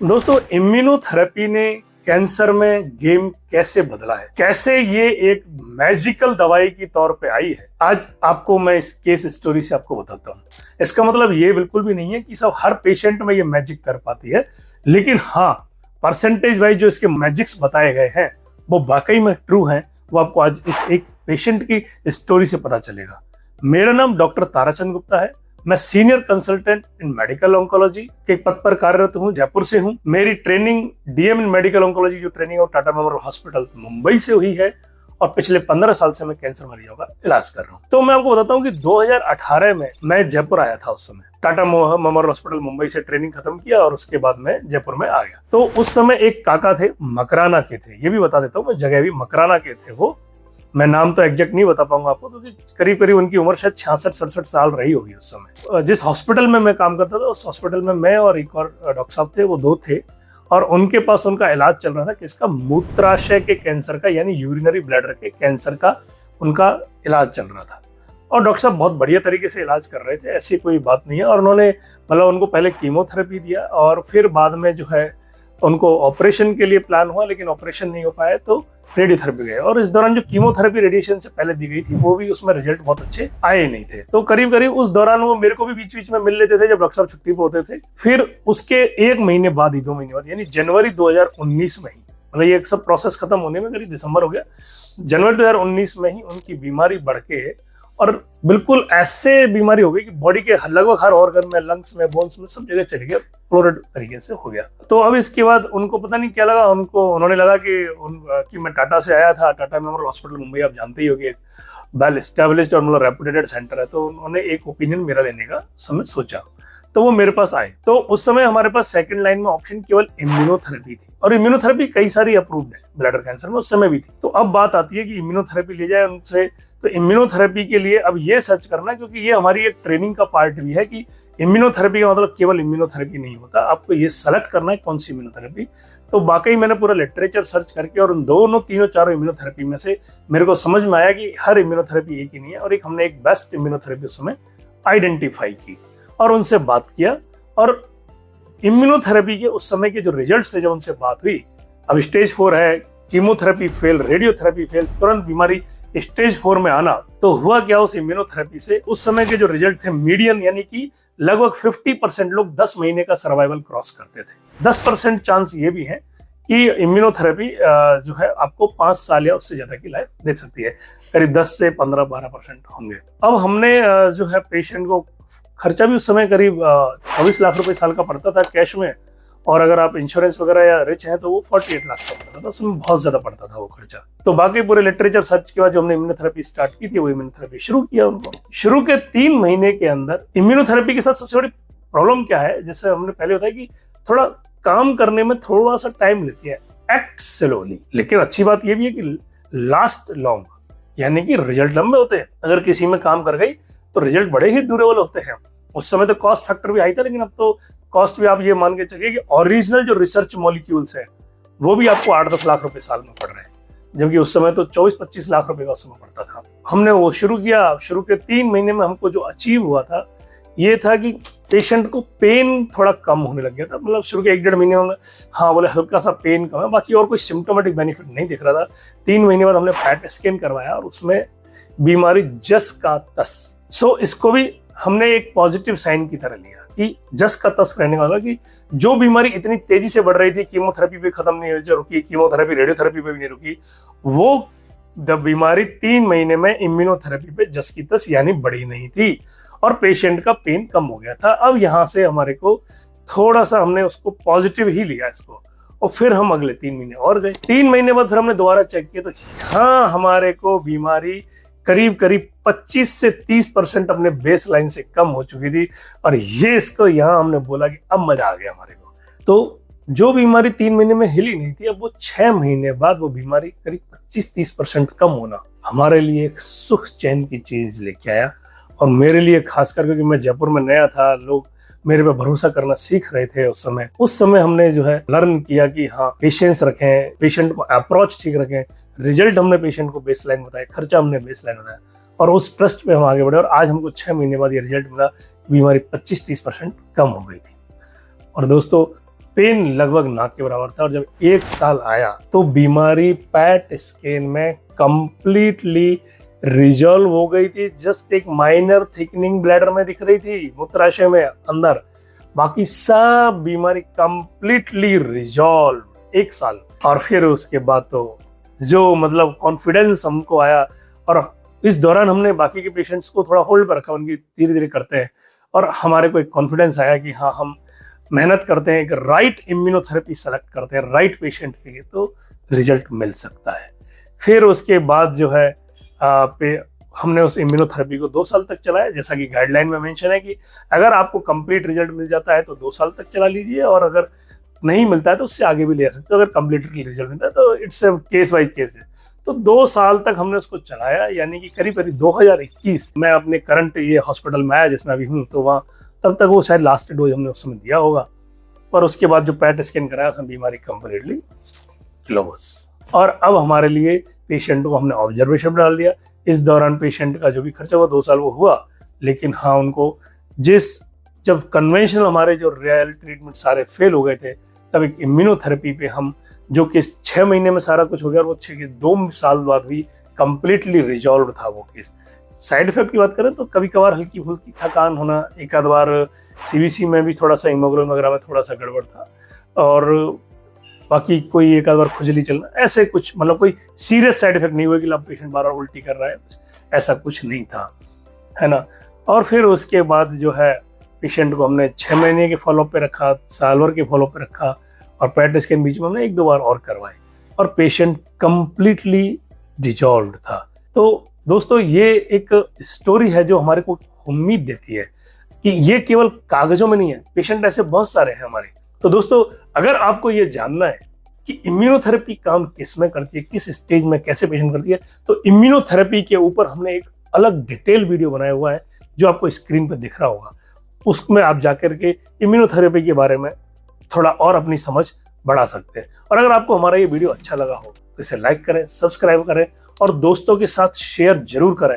दोस्तों, इम्यूनोथेरेपी ने कैंसर में गेम कैसे बदला है, कैसे ये एक मैजिकल दवाई की तौर पे आई है, आज आपको मैं इस केस स्टोरी से आपको बताता हूँ। इसका मतलब ये बिल्कुल भी नहीं है कि सब हर पेशेंट में ये मैजिक कर पाती है, लेकिन हाँ, परसेंटेज वाइज जो इसके मैजिक्स बताए गए हैं वो वाकई में ट्रू हैं। वो आपको आज इस एक पेशेंट की स्टोरी से पता चलेगा। मेरा नाम डॉक्टर ताराचंद गुप्ता है। मैं सीनियर कंसल्टेंट इन मेडिकल ऑन्कोलॉजी के पद पर कार्यरत हूँ, जयपुर से हूँ। मेरी ट्रेनिंग डीएम इन मेडिकल ऑन्कोलॉजी जो ट्रेनिंग है टाटा मेमोरियल हॉस्पिटल मुंबई से हुई है और पिछले 15 साल से मैं कैंसर मरीजों का इलाज कर रहा हूँ। तो मैं आपको बताता हूँ कि 2018 में मैं जयपुर आया था। उस समय टाटा मेमोरियल हॉस्पिटल मुंबई से ट्रेनिंग खत्म किया और उसके बाद मैं जयपुर में आ गया। तो उस समय एक काका थे, मकराना के थे। ये भी बता देता हूँ मैं, जगह भी मकराना के थे वो। मैं नाम तो एग्जैक्ट नहीं बता पाऊंगा आपको, क्योंकि करीब करीब उनकी उम्र शायद 66-67 साल रही होगी उस समय। जिस हॉस्पिटल में मैं काम करता था उस हॉस्पिटल में मैं और एक और डॉक्टर साहब थे, वो 2 थे। और उनके पास उनका इलाज चल रहा था किसका, मूत्राशय के कैंसर का, यानी यूरिनरी ब्लैडर के कैंसर का उनका इलाज चल रहा था। और डॉक्टर साहब बहुत बढ़िया तरीके से इलाज कर रहे थे, ऐसी कोई बात नहीं है। और उन्होंने मतलब उनको पहले कीमोथेरेपी दिया और फिर बाद में जो है उनको ऑपरेशन के लिए प्लान हुआ, लेकिन ऑपरेशन नहीं हो पाया तो रेडियोथेरेपी गए। और इस दौरान जो कीमोथेरेपी रेडिएशन से पहले दी गई थी वो भी उसमें रिजल्ट बहुत अच्छे आए नहीं थे। तो करीब करीब उस दौरान वो मेरे को भी बीच बीच में मिल लेते थे जब डॉक्टर साहब छुट्टी पे होते थे। फिर उसके 1 महीने बाद ही, 2 महीने बाद, यानी जनवरी 2019 में ही, मतलब ये सब प्रोसेस खत्म होने में करीब दिसंबर हो गया, जनवरी 2019 में ही उनकी बीमारी बढ़ के और बिल्कुल ऐसे बीमारी हो गई कि बॉडी के लगभग हर ऑर्गन में, लंग्स में, बोन्स में, सब जगह चली गया, फ्लोरेड तरीके से हो गया। तो अब इसके बाद उनको पता नहीं क्या लगा, उन्होंने लगा कि मैं टाटा से आया था, टाटा मेमोरियल हॉस्पिटल मुंबई आप जानते ही होंगे, वेल एस्टेब्लिश्ड और मतलब रेपुटेटेड सेंटर है। तो उन्होंने एक ओपिनियन मेरा लेने का समय सोचा, तो वो मेरे पास आए। तो उस समय हमारे पास सेकंड लाइन में ऑप्शन केवल इम्यूनोथेरेपी थी, और इम्यूनोथेरेपी कई सारी अप्रूव्ड है ब्लैडर कैंसर में, उस समय भी थी। तो अब बात आती है कि इम्यूनोथेरेपी ले जाए उनसे। तो इम्यूनोथेरेपी के लिए अब ये सर्च करना, क्योंकि ये हमारी एक ट्रेनिंग का पार्ट भी है कि इम्यूनोथेरेपी का मतलब केवल इम्यूनोथेरेपी नहीं होता, आपको ये सेलेक्ट करना है कौन सी इम्यूनोथेरेपी। तो वाकई मैंने पूरा लिटरेचर सर्च करके और उन दोनों, तीनों, चारों इम्यूनोथेरेपी में से मेरे को समझ में आया कि हर इम्यूनोथेरेपी एक ही नहीं है, और हमने एक बेस्ट इम्यूनोथेरेपी उस समय आइडेंटिफाई की और उनसे बात किया। और इम्यूनोथेरेपी के उस समय के जो रिजल्ट्स थे, जब उनसे बात हुई, अब स्टेज 4 है, कीमोथेरेपी फेल, रेडियोथेरेपी फेल, तुरंत बीमारी स्टेज 4 में आना। तो हुआ क्या उस इम्यूनोथेरेपी से, उस समय के जो रिजल्ट थे मीडियन, यानी कि लगभग 50% लोग 10 महीने का सर्वाइवल क्रॉस करते थे। 10% चांस ये भी है कि इम्यूनोथेरेपी जो है आपको 5 साल या उससे ज्यादा की लाइफ दे सकती है। करीब 10 से 15-12% होंगे। अब हमने जो है पेशेंट को, खर्चा भी उस समय करीब 24 लाख रुपए साल का पड़ता था कैश में, और अगर आप इंश्योरेंस वगैरह या रिच हैं तो वो 48 लाख का पड़ता था। उसमें बहुत ज्यादा पड़ता था वो खर्चा। तो बाकी पूरे लिटरेचर सर्च के बाद जो हमने इम्यूनोथेरेपी स्टार्ट की थी, वो इम्यूनोथेरेपी शुरू किया उनको। शुरू के 3 महीने के अंदर इम्यूनोथेरेपी के साथ सबसे बड़ी प्रॉब्लम क्या है, जैसे हमने पहले बताया कि थोड़ा काम करने में थोड़ा सा टाइम लेती है, एक्ट स्लोली। लेकिन अच्छी बात ये भी है कि लास्ट लॉन्ग, यानी कि रिजल्ट लंबे होते हैं। अगर किसी में काम कर गई तो रिजल्ट बड़े ही ड्यूरेबल होते हैं। उस समय तो कॉस्ट फैक्टर भी हाई था, लेकिन अब तो कॉस्ट भी आप ये मान के चलिए कि ओरिजिनल जो रिसर्च मॉलिक्यूल्स है वो भी आपको 8-10 लाख रुपए साल में पड़ रहे हैं, जबकि उस समय तो 24-25 लाख रुपए का उस समय पड़ता था। हमने वो शुरू किया। शुरू के 3 महीने में हमको जो अचीव हुआ था ये था कि पेशेंट को पेन थोड़ा कम होने लग गया था। मतलब शुरू के 1-1.5 महीने में हाँ बोले हल्का सा पेन कम है, बाकी और कोई सिम्टोमेटिक बेनिफिट नहीं दिख रहा था। 3 महीने बाद हमने पैट स्कैन करवाया और उसमें बीमारी जस का तस। सो इसको भी हमने एक पॉजिटिव साइन की तरह लिया कि जस का तस कहने वाला कि जो बीमारी इतनी तेजी से बढ़ रही थी, कीमोथेरेपी पे खत्म नहीं रुकी, कीमोथेरेपी रेडियोथेरेपी पे भी नहीं रुकी, वो बीमारी 3 महीने में इम्यूनोथेरेपी पे जस की तस यानी बढ़ी नहीं थी और पेशेंट का पेन कम हो गया था। अब यहाँ से हमारे को थोड़ा सा हमने उसको पॉजिटिव ही लिया इसको, और फिर हम अगले 3 महीने और गए। 3 महीने बाद फिर हमने दोबारा चेक किया तो यहाँ हमारे को बीमारी करीब करीब 25 से 30% अपने बेस लाइन से कम हो चुकी थी। और ये इसको यहाँ हमने बोला कि अब मजा आ गया हमारे को। तो जो बीमारी 3 महीने में हिली नहीं थी, अब वो 6 महीने बाद वो बीमारी करीब 25-30% कम होना हमारे लिए एक सुख चैन की चीज लेके आया। और मेरे लिए खासकर क्योंकि मैं जयपुर में नया था, लोग मेरे पे भरोसा करना सीख रहे थे उस समय हमने जो है लर्न किया कि हाँ, पेशेंस रखें, पेशेंट को अप्रोच ठीक रखें। रिजल्ट हमने पेशेंट को बेसलाइन बताया, खर्चा हमने बेसलाइन बताया, और उस ट्रस्ट पे हम आगे बढ़े। और आज हमको 6 महीने बाद ये रिजल्ट मिला, बीमारी 25-30% कम हो गई थी। और दोस्तों पेन लगभग ना के बराबर था। और जब 1 साल आया तो बीमारी पैट स्कैन में कंप्लीटली रिजॉल्व हो गई थी। जस्ट एक माइनर थिकनिंग ब्लैडर में दिख रही थी, मूत्राशय में अंदर, बाकी सब बीमारी कंप्लीटली रिजॉल्व 1 साल। और फिर उसके बाद तो जो मतलब कॉन्फिडेंस हमको आया, और इस दौरान हमने बाकी के पेशेंट्स को थोड़ा होल्ड पर रखा, उनकी धीरे धीरे करते हैं, और हमारे को एक कॉन्फिडेंस आया कि हाँ, हम मेहनत करते हैं, एक राइट इम्यूनोथेरेपी सेलेक्ट करते हैं राइट पेशेंट के लिए, तो रिजल्ट मिल सकता है। फिर उसके बाद जो है हमने उस इम्यूनोथेरेपी को 2 साल तक चलाया। जैसा कि गाइडलाइन में मेंशन है कि अगर आपको कंप्लीट रिजल्ट मिल जाता है तो 2 साल तक चला लीजिए, और अगर नहीं मिलता है तो उससे आगे भी ले सकते हो। अगर कंप्लीट रिजल्ट मिलता है तो it's a case wise case है। तो 2 साल तक हमने उसको चलाया, यानी कि करीब 2021 मैं अपने करंट ये हॉस्पिटल में आया जिसमें अभी हूँ, तो वहाँ तब तक वो शायद लास्ट डोज हमने उस समय दिया होगा। पर उसके बाद जो पैट स्कैन कराया उसमें बीमारी कंप्लीटली क्लोज। और अब हमारे लिए पेशेंट को हमने ऑब्जर्वेशन में डाल दिया। इस दौरान पेशेंट का जो भी खर्चा हुआ 2 साल वो हुआ, लेकिन हाँ, उनको जब कन्वेंशनल हमारे जो रियल ट्रीटमेंट सारे फेल हो गए थे, तब एक इम्यूनोथेरेपी पे हम, जो केस 6 महीने में सारा कुछ हो गया, और वो 2 साल बाद भी कंप्लीटली रिजॉल्व था वो केस। साइड इफेक्ट की बात करें तो कभी कभार हल्की फुल्की थकान होना, एक आध बार सीवीसी में भी थोड़ा सा हीमोग्लोबिन वगैरह में थोड़ा सा गड़बड़ था, और बाकी कोई एक आध बार खुजली चलना, ऐसे कुछ मतलब कोई सीरियस साइड इफेक्ट नहीं हुआ कि पेशेंट बार बार उल्टी कर रहा है, ऐसा कुछ नहीं था, है ना। और फिर उसके बाद जो है पेशेंट को हमने 6 महीने के फॉलोअप पे रखा, साल भर के फॉलोअप पे रखा, और पैट स्कैन बीच में हमने 1-2 बार और करवाए, और पेशेंट कंप्लीटली डिजॉल्व था। तो दोस्तों, ये एक स्टोरी है जो हमारे को उम्मीद देती है कि ये केवल कागजों में नहीं है, पेशेंट ऐसे बहुत सारे हैं हमारे। तो दोस्तों, अगर आपको ये जानना है कि इम्यूनोथेरेपी काम किस में करती है, किस स्टेज में कैसे पेशेंट करती है, तो इम्यूनोथेरेपी के ऊपर हमने एक अलग डिटेल वीडियो बनाया हुआ है जो आपको स्क्रीन पर दिख रहा होगा। उसमें आप जाकर के इम्यूनोथेरेपी के बारे में थोड़ा और अपनी समझ बढ़ा सकते हैं। और अगर आपको हमारा ये वीडियो अच्छा लगा हो तो इसे लाइक करें, सब्सक्राइब करें, और दोस्तों के साथ शेयर जरूर करें,